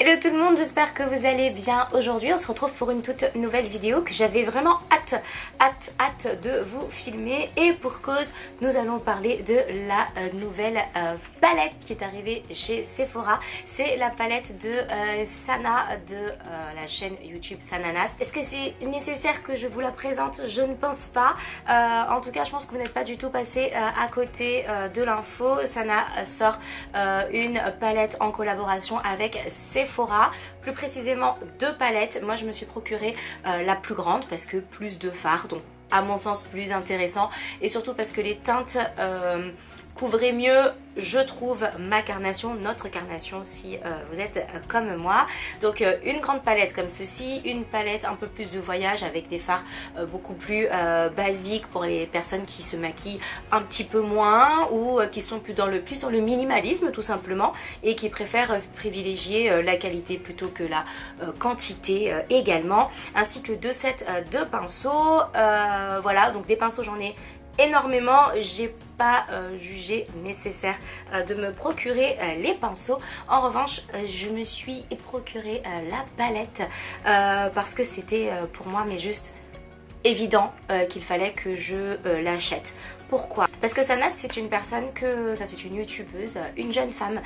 Hello tout le monde, j'espère que vous allez bien. Aujourd'hui on se retrouve pour une toute nouvelle vidéo que j'avais vraiment hâte de vous filmer, et pour cause, nous allons parler de la nouvelle palette qui est arrivée chez Sephora. C'est la palette de Sana de la chaîne YouTube Sananas. Est-ce que c'est nécessaire que je vous la présente? Je ne pense pas. En tout cas je pense que vous n'êtes pas du tout passé à côté de l'info. Sana sort une palette en collaboration avec Sephora, plus précisément deux palettes. Moi je me suis procuré la plus grande parce que plus de fards, donc à mon sens plus intéressant, et surtout parce que les teintes couvraient mieux, je trouve, ma carnation, notre carnation si vous êtes comme moi. Donc une grande palette comme ceci, une palette un peu plus de voyage avec des fards beaucoup plus basiques pour les personnes qui se maquillent un petit peu moins, ou qui sont plus dans le minimalisme tout simplement, et qui préfèrent privilégier la qualité plutôt que la quantité également, ainsi que deux sets de pinceaux. Voilà, donc des pinceaux j'en ai énormément. J'ai pas jugé nécessaire de me procurer les pinceaux. En revanche je me suis procuré la palette parce que c'était pour moi mais juste évident qu'il fallait que je l'achète. Pourquoi? Parce que Sana, c'est une personne c'est une youtubeuse, une jeune femme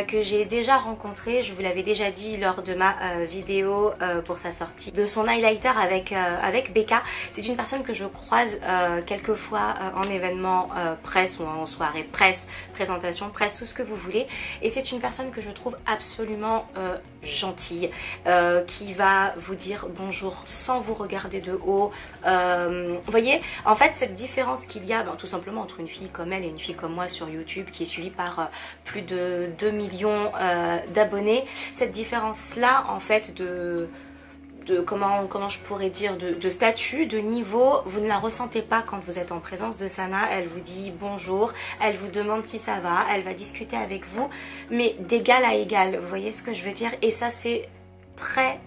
que j'ai déjà rencontrée. Je vous l'avais déjà dit lors de ma vidéo pour sa sortie de son highlighter avec Becca. C'est une personne que je croise quelquefois en événement presse ou en soirée presse, présentation presse, tout ce que vous voulez. Et c'est une personne que je trouve absolument gentille, qui va vous dire bonjour sans vous regarder de haut. Vous voyez, en fait, cette différence qu'il y a tout simplement entre une fille comme elle et une fille comme moi sur YouTube, qui est suivie par plus de 2 millions d'abonnés, cette différence là en fait de comment je pourrais dire, de statut, de niveau, vous ne la ressentez pas quand vous êtes en présence de Sana. Elle vous dit bonjour, elle vous demande si ça va, elle va discuter avec vous, mais d'égal à égal, vous voyez ce que je veux dire? Et ça c'est très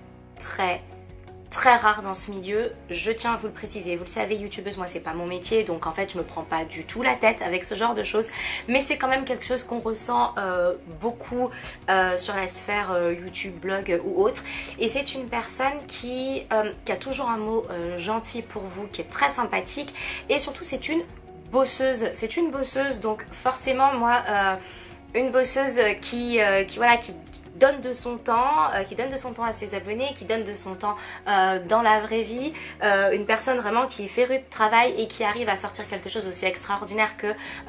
rare dans ce milieu, je tiens à vous le préciser. Vous le savez, youtubeuse, moi c'est pas mon métier, donc en fait je me prends pas du tout la tête avec ce genre de choses, mais c'est quand même quelque chose qu'on ressent beaucoup sur la sphère YouTube, blog ou autre. Et c'est une personne qui a toujours un mot gentil pour vous, qui est très sympathique, et surtout c'est une bosseuse. C'est une bosseuse, donc forcément moi une bosseuse qui donne de son temps, qui donne de son temps à ses abonnés, qui donne de son temps dans la vraie vie, une personne vraiment qui est férue de travail et qui arrive à sortir quelque chose aussi extraordinaire que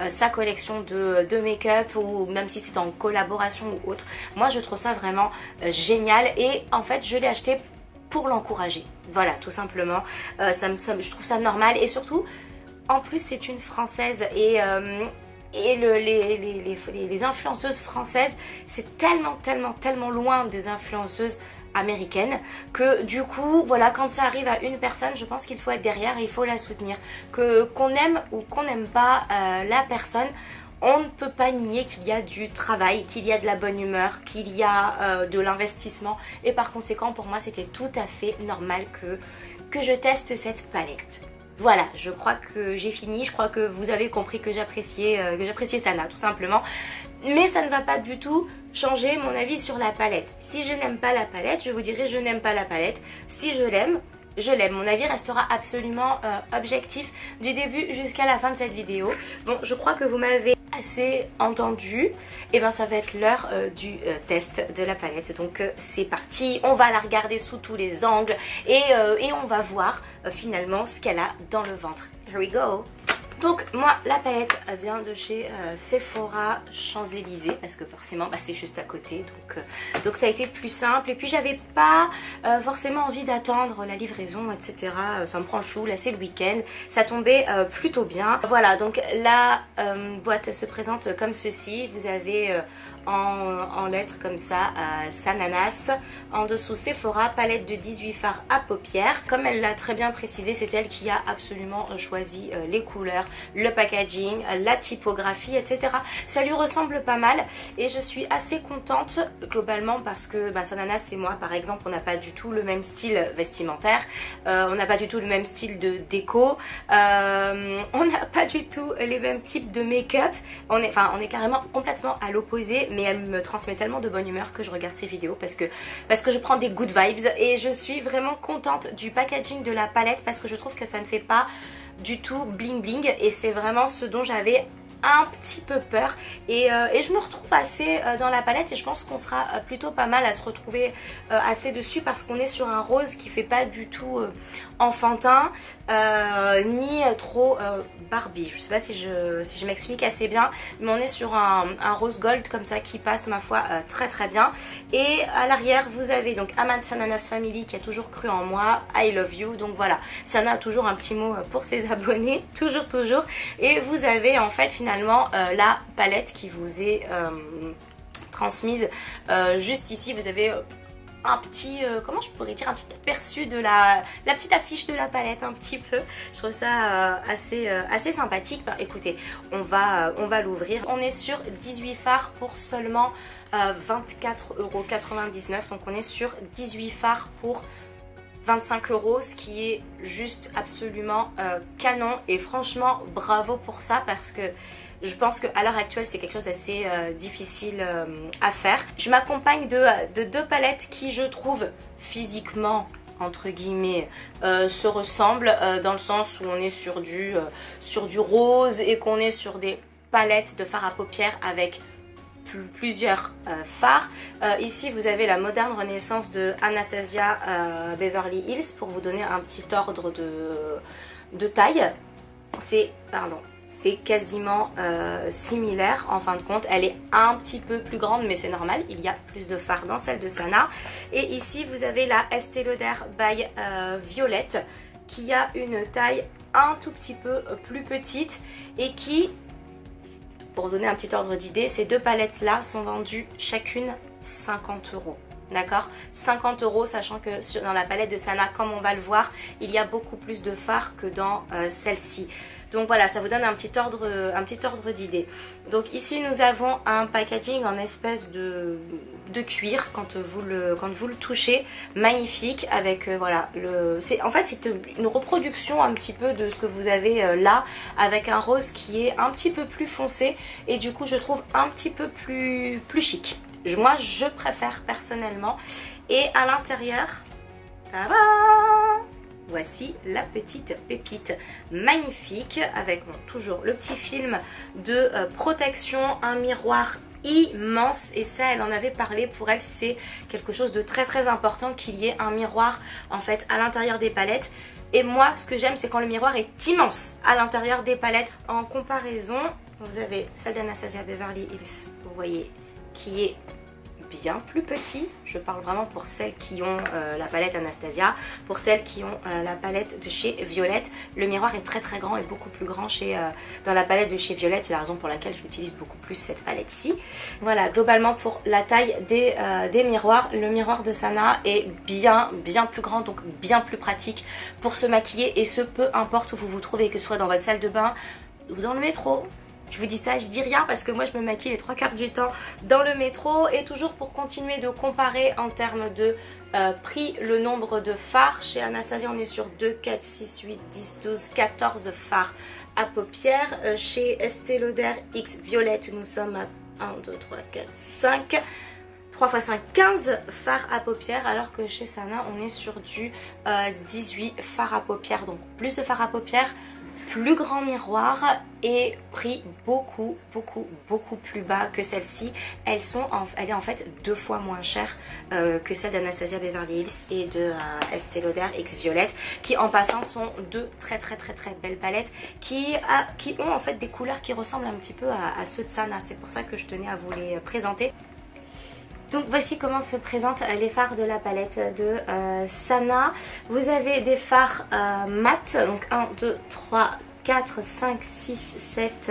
sa collection de make-up, ou même si c'est en collaboration ou autre. Moi je trouve ça vraiment génial, et en fait je l'ai acheté pour l'encourager, voilà, tout simplement. Je trouve ça normal, et surtout en plus c'est une Française, et les influenceuses françaises, c'est tellement loin des influenceuses américaines, que du coup voilà, quand ça arrive à une personne, je pense qu'il faut être derrière et il faut la soutenir. Qu'on aime ou qu'on n'aime pas la personne, on ne peut pas nier qu'il y a du travail, qu'il y a de la bonne humeur, qu'il y a de l'investissement, et par conséquent pour moi c'était tout à fait normal que je teste cette palette. Voilà, je crois que j'ai fini, je crois que vous avez compris que j'appréciais Sana tout simplement. Mais ça ne va pas du tout changer mon avis sur la palette. Si je n'aime pas la palette, je vous dirai je n'aime pas la palette. Si je l'aime, je l'aime. Mon avis restera absolument objectif du début jusqu'à la fin de cette vidéo. Bon, je crois que vous m'avez assez entendu. Et bien ça va être l'heure du test de la palette. Donc c'est parti, on va la regarder sous tous les angles, et on va voir finalement ce qu'elle a dans le ventre. Here we go! Donc moi la palette vient de chez Sephora Champs-Élysées, parce que forcément c'est juste à côté, donc ça a été plus simple. Et puis j'avais pas forcément envie d'attendre la livraison, etc. Ça me prend chou, là c'est le week-end, ça tombait plutôt bien. Voilà, donc la boîte se présente comme ceci. Vous avez en lettres comme ça Sananas, en dessous Sephora, palette de 18 fards à paupières. Comme elle l'a très bien précisé, c'est elle qui a absolument choisi les couleurs, le packaging, la typographie, etc. Ça lui ressemble pas mal et je suis assez contente globalement parce que Sananas et moi par exemple on n'a pas du tout le même style vestimentaire, on n'a pas du tout le même style de déco, on n'a pas du tout les mêmes types de make-up, on est carrément complètement à l'opposé, mais elle me transmet tellement de bonne humeur que je regarde ses vidéos parce que je prends des good vibes et je suis vraiment contente du packaging de la palette parce que je trouve que ça ne fait pas du tout bling bling et c'est vraiment ce dont j'avais un petit peu peur et je me retrouve assez dans la palette et je pense qu'on sera plutôt pas mal à se retrouver assez dessus parce qu'on est sur un rose qui fait pas du tout enfantin ni trop Barbie. Je sais pas si je m'explique assez bien, mais on est sur un rose gold comme ça qui passe ma foi très très bien. Et à l'arrière vous avez donc Aman Sananas Family qui a toujours cru en moi, I love you, donc voilà, Sana a toujours un petit mot pour ses abonnés, toujours, et vous avez en fait finalement la palette qui vous est transmise juste ici. Vous avez un petit, comment je pourrais dire, un petit aperçu de la petite affiche de la palette un petit peu. Je trouve ça assez sympathique. Écoutez, on va l'ouvrir. On est sur 18 fards pour seulement 24,99 €. Donc on est sur 18 fards pour 25 €, ce qui est juste absolument canon et franchement bravo pour ça parce que je pense qu'à l'heure actuelle c'est quelque chose d'assez difficile à faire. Je m'accompagne de deux palettes qui je trouve physiquement entre guillemets se ressemblent dans le sens où on est sur du rose et qu'on est sur des palettes de fard à paupières avec plusieurs fards. Ici vous avez la moderne renaissance de Anastasia Beverly Hills pour vous donner un petit ordre de taille. C'est quasiment similaire en fin de compte. Elle est un petit peu plus grande mais c'est normal, il y a plus de fards dans celle de Sana. Et ici vous avez la Estée Lauder by Violette qui a une taille un tout petit peu plus petite et qui, pour donner un petit ordre d'idée, ces deux palettes là sont vendues chacune 50 €. D'accord, 50 €, sachant que dans la palette de Sana, comme on va le voir, il y a beaucoup plus de fards que dans celle-ci. Donc voilà, ça vous donne un petit ordre d'idée. Donc ici nous avons un packaging en espèce de cuir quand vous le touchez, magnifique avec voilà en fait c'est une reproduction un petit peu de ce que vous avez là avec un rose qui est un petit peu plus foncé et du coup je trouve un petit peu plus chic. Moi je préfère personnellement. Et à l'intérieur, tada, voici la petite pépite magnifique avec toujours le petit film de protection, un miroir immense et ça elle en avait parlé, pour elle c'est quelque chose de très important qu'il y ait un miroir en fait à l'intérieur des palettes. Et moi ce que j'aime c'est quand le miroir est immense à l'intérieur des palettes. En comparaison vous avez celle d'Anastasia Beverly Hills, vous voyez, qui est bien plus petit. Je parle vraiment pour celles qui ont la palette Anastasia. Pour celles qui ont la palette de chez Violette, le miroir est très grand et beaucoup plus grand dans la palette de chez Violette. C'est la raison pour laquelle j'utilise beaucoup plus cette palette-ci. Voilà, globalement pour la taille des miroirs, le miroir de Sana est bien plus grand, donc bien plus pratique pour se maquiller, et ce peu importe où vous vous trouvez, que ce soit dans votre salle de bain ou dans le métro. Je vous dis ça, je dis rien parce que moi je me maquille les 3/4 du temps dans le métro. Et toujours pour continuer de comparer en termes de prix, le nombre de fards. Chez Anastasia on est sur 2, 4, 6, 8, 10, 12, 14 fards à paupières. Chez Estée Lauder X Violette nous sommes à 1, 2, 3, 4, 5... 3 x 5, 15 fards à paupières, alors que chez Sana on est sur du 18 fards à paupières. Donc plus de fards à paupières, plus grand miroir et prix beaucoup plus bas que celle-ci. Elle est en fait 2 fois moins chère que celle d'Anastasia Beverly Hills et de Estée Lauder X Violette, qui en passant sont deux très belles palettes qui ont en fait des couleurs qui ressemblent un petit peu à ceux de Sana. C'est pour ça que je tenais à vous les présenter. Donc voici comment se présentent les fards de la palette de Sana. Vous avez des fards mat, donc 1, 2, 3, 4, 5, 6, 7,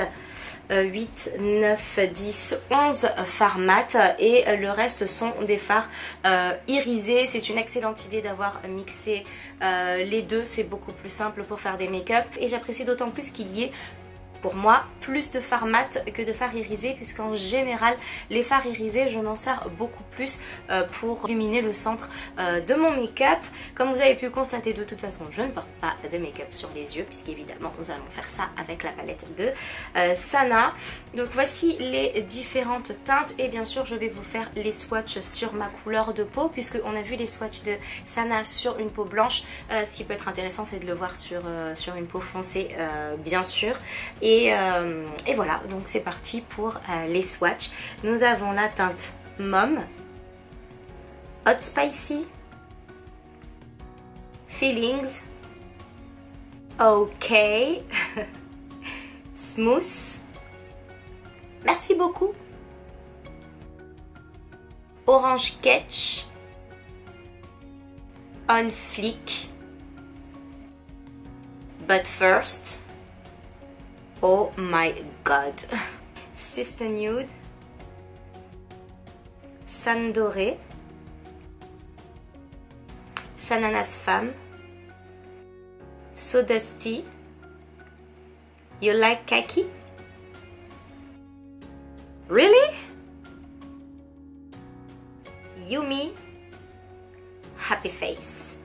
8, 9, 10, 11 fards mat, et le reste sont des fards irisés. C'est une excellente idée d'avoir mixé les deux, c'est beaucoup plus simple pour faire des make-up, et j'apprécie d'autant plus qu'il y ait pour moi, plus de fard mat que de fard irisé, puisqu'en général les fards irisés je m'en sers beaucoup plus pour illuminer le centre de mon make-up. Comme vous avez pu constater, de toute façon je ne porte pas de make-up sur les yeux, puisqu'évidemment nous allons faire ça avec la palette de Sana. Donc voici les différentes teintes et bien sûr je vais vous faire les swatchs sur ma couleur de peau, puisque on a vu les swatchs de Sana sur une peau blanche. Ce qui peut être intéressant, c'est de le voir sur une peau foncée bien sûr. Et voilà, donc c'est parti pour les swatchs. Nous avons la teinte Mom, Hot Spicy, Feelings, OK, Smooth, merci beaucoup, Orange Catch, On Fleek, But First, oh my god, Sister Nude, San Doré, Sananas Femme, So Dusty, You Like Khaki? Really? Yumi, Happy Face.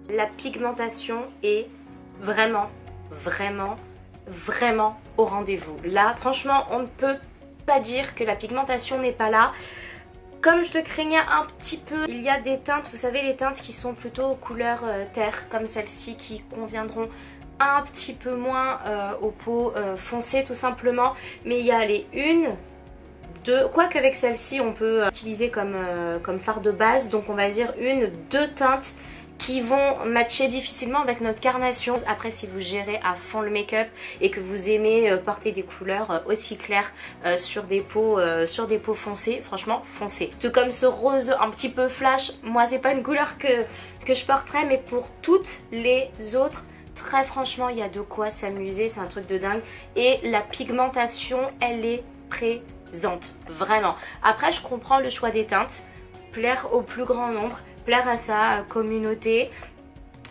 La pigmentation est vraiment au rendez-vous. Là, franchement, on ne peut pas dire que la pigmentation n'est pas là. Comme je le craignais un petit peu, il y a des teintes, vous savez, les teintes qui sont plutôt couleur terre, comme celle-ci, qui conviendront un petit peu moins aux peaux foncées tout simplement. Mais il y a les quoique avec celle-ci on peut utiliser comme fard de base, donc on va dire deux teintes qui vont matcher difficilement avec notre carnation. Après, si vous gérez à fond le make-up et que vous aimez porter des couleurs aussi claires sur des peaux foncées, franchement foncées. Tout comme ce rose un petit peu flash, moi c'est pas une couleur que je porterais, mais pour toutes les autres, très franchement il y a de quoi s'amuser, c'est un truc de dingue. Et la pigmentation, elle est présente, vraiment. Après, je comprends le choix des teintes, plaire au plus grand nombre, plaire à sa communauté.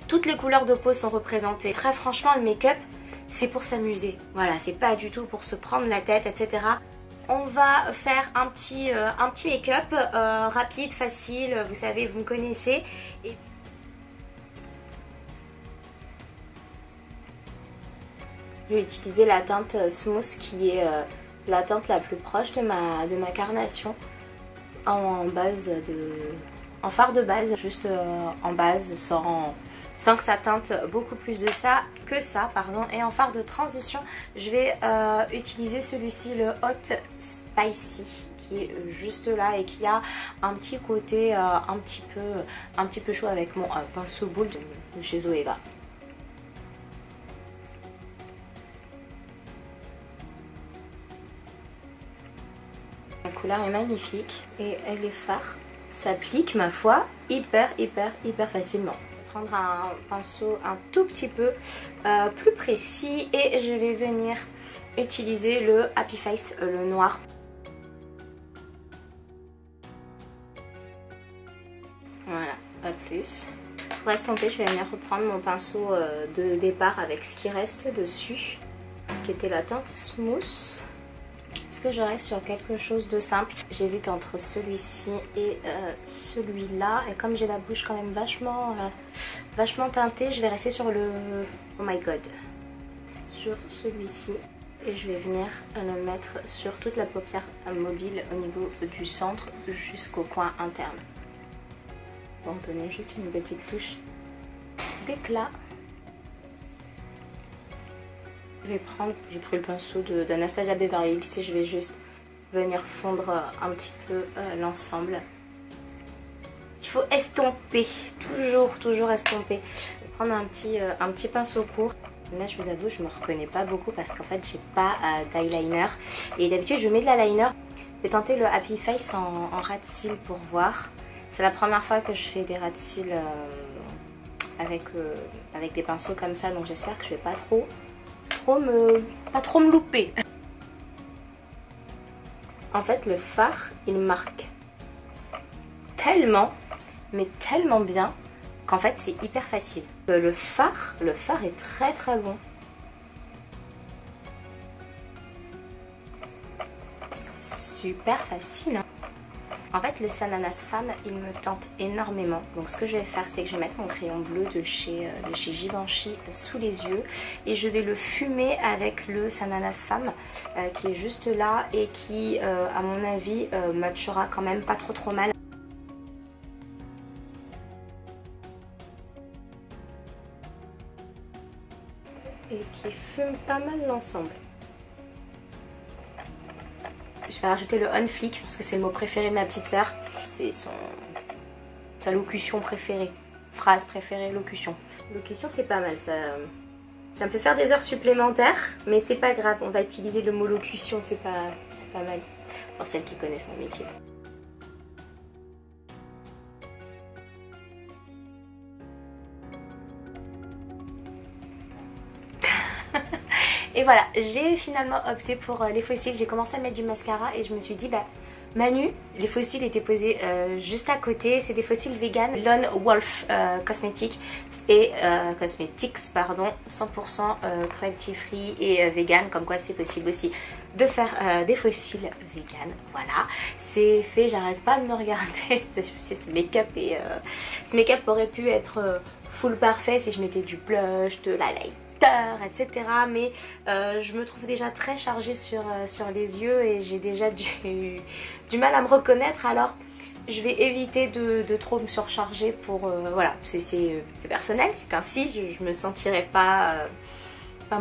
Toutes les couleurs de peau sont représentées. Très franchement, le make-up, c'est pour s'amuser. Voilà, c'est pas du tout pour se prendre la tête, etc. On va faire un petit make-up rapide, facile, vous savez, vous me connaissez. Et je vais utiliser la teinte Smooth, qui est la teinte la plus proche de ma carnation, en fard de base, juste en base, sans que ça teinte beaucoup plus de ça que ça, pardon. Et en fard de transition, je vais utiliser celui-ci, le Hot Spicy, qui est juste là et qui a un petit côté un petit peu chaud, avec mon pinceau boule de chez Zoeva. La couleur est magnifique et elle est fard. S'applique, ma foi, hyper facilement. Prendre un pinceau un tout petit peu plus précis et je vais venir utiliser le Happy Face, le noir. Voilà, pas plus. Pour estomper, je vais venir reprendre mon pinceau de départ avec ce qui reste dessus, qui était la teinte Smooth. Est-ce que je reste sur quelque chose de simple? J'hésite entre celui-ci et celui-là. Et comme j'ai la bouche quand même vachement teintée, je vais rester sur le... Oh my god. Sur celui-ci. Et je vais venir le mettre sur toute la paupière mobile au niveau du centre jusqu'au coin interne. Pour donner juste une petite touche d'éclat. J'ai pris le pinceau d'Anastasia Beverly Hills et je vais juste venir fondre un petit peu l'ensemble. Il faut estomper, toujours estomper. Je vais prendre un petit pinceau court. Là, je vous avoue, je me reconnais pas beaucoup parce qu'en fait, j'ai pas d'eyeliner. Et d'habitude, je mets de l'eyeliner. Je vais tenter le Happy Face en ras de cils pour voir. C'est la première fois que je fais des ras de cils avec des pinceaux comme ça, donc j'espère que je vais pas trop me louper. En fait, le fard, il marque tellement, mais tellement bien qu'en fait c'est hyper facile. Le fard est très très bon. C'est super facile, hein. En fait, le Sananas Femme, il me tente énormément. Donc ce que je vais faire, c'est que je vais mettre mon crayon bleu de chez Givenchy sous les yeux. Et je vais le fumer avec le Sananas Femme qui est juste là et qui, à mon avis, matchera quand même pas trop mal. Et qui fume pas mal l'ensemble. Je vais rajouter le on fleek parce que c'est le mot préféré de ma petite sœur. C'est sa locution préférée. Phrase préférée, locution. Locution, c'est pas mal. Ça me fait faire des heures supplémentaires, mais c'est pas grave. On va utiliser le mot locution, c'est pas mal. Pour celles qui connaissent mon métier. Et voilà, j'ai finalement opté pour les fossiles. J'ai commencé à mettre du mascara et je me suis dit, bah Manu, les fossiles étaient posés juste à côté. C'est des fossiles vegan, Lone Wolf Cosmetics et Cosmetics, pardon, 100% cruelty free et vegan. Comme quoi c'est possible aussi de faire des fossiles vegan. Voilà, c'est fait. J'arrête pas de me regarder. Ce make-up et ce make-up aurait pu être full parfait si je mettais du blush, de la light, etc. Mais je me trouve déjà très chargée sur les yeux et j'ai déjà du mal à me reconnaître, alors je vais éviter de trop me surcharger pour... voilà, c'est personnel, c'est ainsi, je me sentirai pas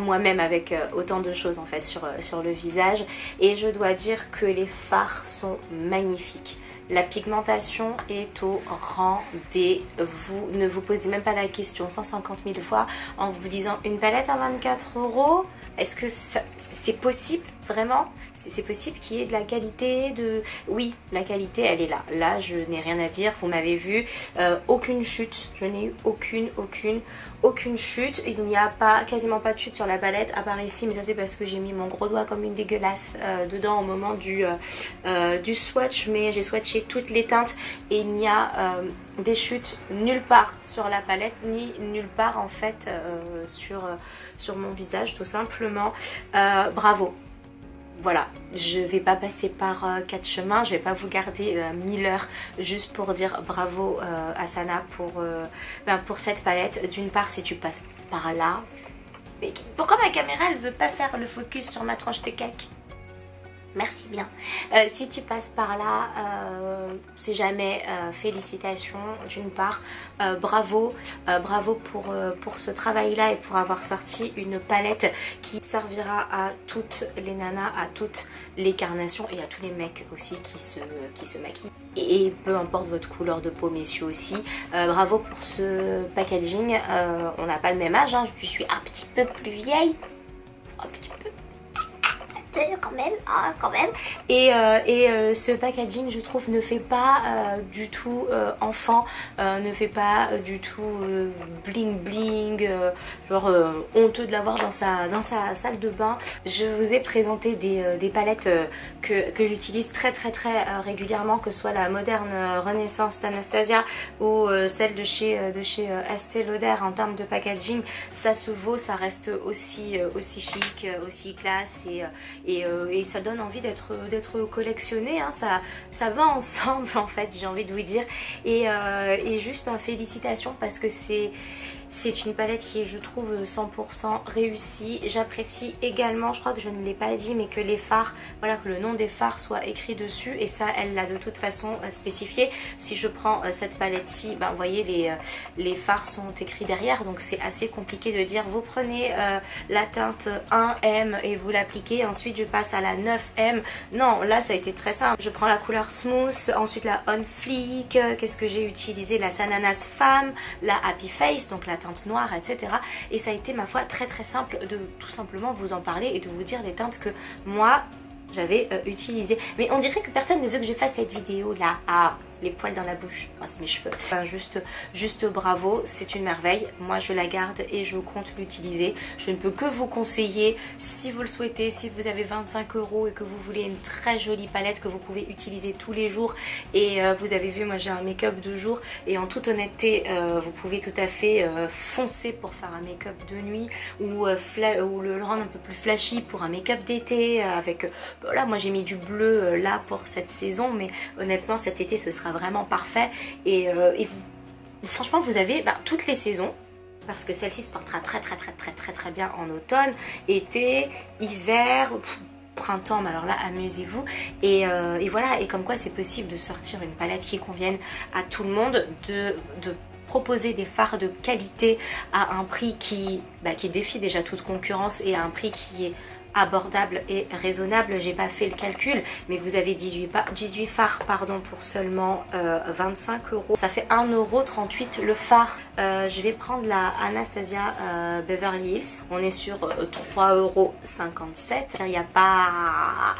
moi-même avec autant de choses en fait sur le visage. Et je dois dire que les fards sont magnifiques. La pigmentation est au rendez-vous. Ne vous posez même pas la question 150 000 fois en vous disant une palette à 24 €. Est-ce que c'est possible vraiment? C'est possible qu'il y ait de la qualité Oui, la qualité elle est là. Là je n'ai rien à dire, vous m'avez vu. Aucune chute, je n'ai eu aucune chute. Il n'y a quasiment pas de chute sur la palette à part ici, mais ça c'est parce que j'ai mis mon gros doigt comme une dégueulasse dedans au moment du swatch. Mais j'ai swatché toutes les teintes et il n'y a des chutes nulle part sur la palette ni nulle part en fait sur mon visage tout simplement. Bravo. Voilà, je vais pas passer par 4 chemins, je vais pas vous garder 1000 heures juste pour dire bravo à Sana pour cette palette. D'une part, si tu passes par là, mais pourquoi ma caméra elle veut pas faire le focus sur ma tranche de cake? Merci bien. Si tu passes par là, c'est jamais félicitations d'une part. Bravo pour ce travail là et pour avoir sorti une palette qui servira à toutes les nanas, à toutes les carnations et à tous les mecs aussi qui se maquillent. Et peu importe votre couleur de peau, messieurs aussi. Bravo pour ce packaging. On n'a pas le même âge, hein. Je suis un petit peu plus vieille. Un petit peu. Quand même. Et ce packaging, je trouve, ne fait pas du tout enfant, ne fait pas du tout bling bling, genre honteux de l'avoir dans sa salle de bain. Je vous ai présenté des palettes que j'utilise très régulièrement, que ce soit la moderne Renaissance d'Anastasia ou celle de chez Estée Lauder. En termes de packaging, ça se vaut, ça reste aussi chic, aussi classe et ça donne envie d'être collectionné, hein. Ça va ensemble en fait, j'ai envie de vous dire. Et juste félicitations parce que c'est une palette qui est, je trouve, 100% réussie. J'apprécie également, je crois que je ne l'ai pas dit, mais que les fards, voilà, que le nom des fards soit écrit dessus. Et ça, elle l'a de toute façon spécifié. Si je prends cette palette-ci, ben, vous voyez, les fards sont écrits derrière. Donc c'est assez compliqué de dire, vous prenez la teinte 1M et vous l'appliquez. Ensuite, je passe à la 9M. Non, là, ça a été très simple. Je prends la couleur Smooth, ensuite la On Fleek. Qu'est-ce que j'ai utilisé? La Sananas Femme, la Happy Face, donc la teinte noire, etc. Et ça a été, ma foi, très simple de tout simplement vous en parler et de vous dire les teintes que moi j'avais utilisées. Mais on dirait que personne ne veut que je fasse cette vidéo là. Ah, les poils dans la bouche. Enfin, c'est mes cheveux. Enfin, juste bravo, c'est une merveille. Moi je la garde et je compte l'utiliser. Je ne peux que vous conseiller, si vous le souhaitez, si vous avez 25 € et que vous voulez une très jolie palette que vous pouvez utiliser tous les jours. Et vous avez vu, moi j'ai un make-up de jour et en toute honnêteté, vous pouvez tout à fait foncer pour faire un make-up de nuit ou le rendre un peu plus flashy pour un make-up d'été avec... Voilà, moi j'ai mis du bleu là pour cette saison, mais honnêtement cet été ce sera vraiment parfait. Et franchement vous avez toutes les saisons, parce que celle-ci se portera très bien en automne, été, hiver, printemps, mais alors là amusez-vous. Et voilà, et comme quoi c'est possible de sortir une palette qui convienne à tout le monde, de proposer des fards de qualité à un prix qui défie déjà toute concurrence et à un prix qui est abordable et raisonnable. J'ai pas fait le calcul, mais vous avez 18 fards pour seulement 25 €. Ça fait 1,38 € le phare. Je vais prendre la Anastasia Beverly Hills. On est sur 3,57 €. Il n'y a pas...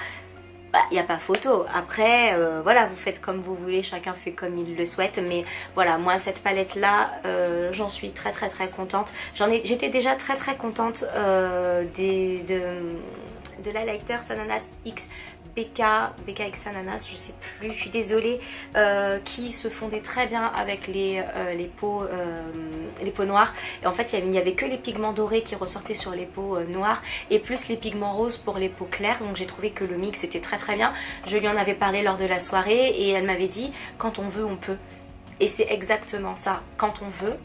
il n'y a pas photo. Après, voilà, vous faites comme vous voulez, chacun fait comme il le souhaite. Mais voilà, moi cette palette là, j'en suis très contente. J'étais déjà très contente de la Lighters Ananas X BK X Ananas, je sais plus, je suis désolée, qui se fondait très bien avec les peaux noires. Et en fait il n'y avait que les pigments dorés qui ressortaient sur les peaux noires et plus les pigments roses pour les peaux claires. Donc j'ai trouvé que le mix était très bien. Je lui en avais parlé lors de la soirée et elle m'avait dit quand on veut on peut. Et c'est exactement ça, quand on veut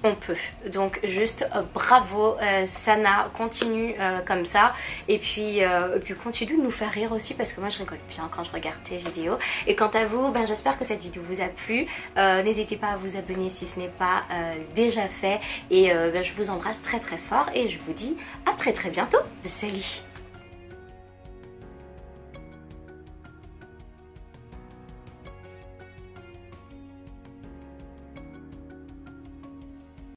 on peut. Donc juste bravo Sana, continue comme ça et puis continue de nous faire rire aussi, parce que moi je rigole bien quand je regarde tes vidéos. Et quant à vous, j'espère que cette vidéo vous a plu. N'hésitez pas à vous abonner si ce n'est pas déjà fait et je vous embrasse très fort et je vous dis à très bientôt. Salut.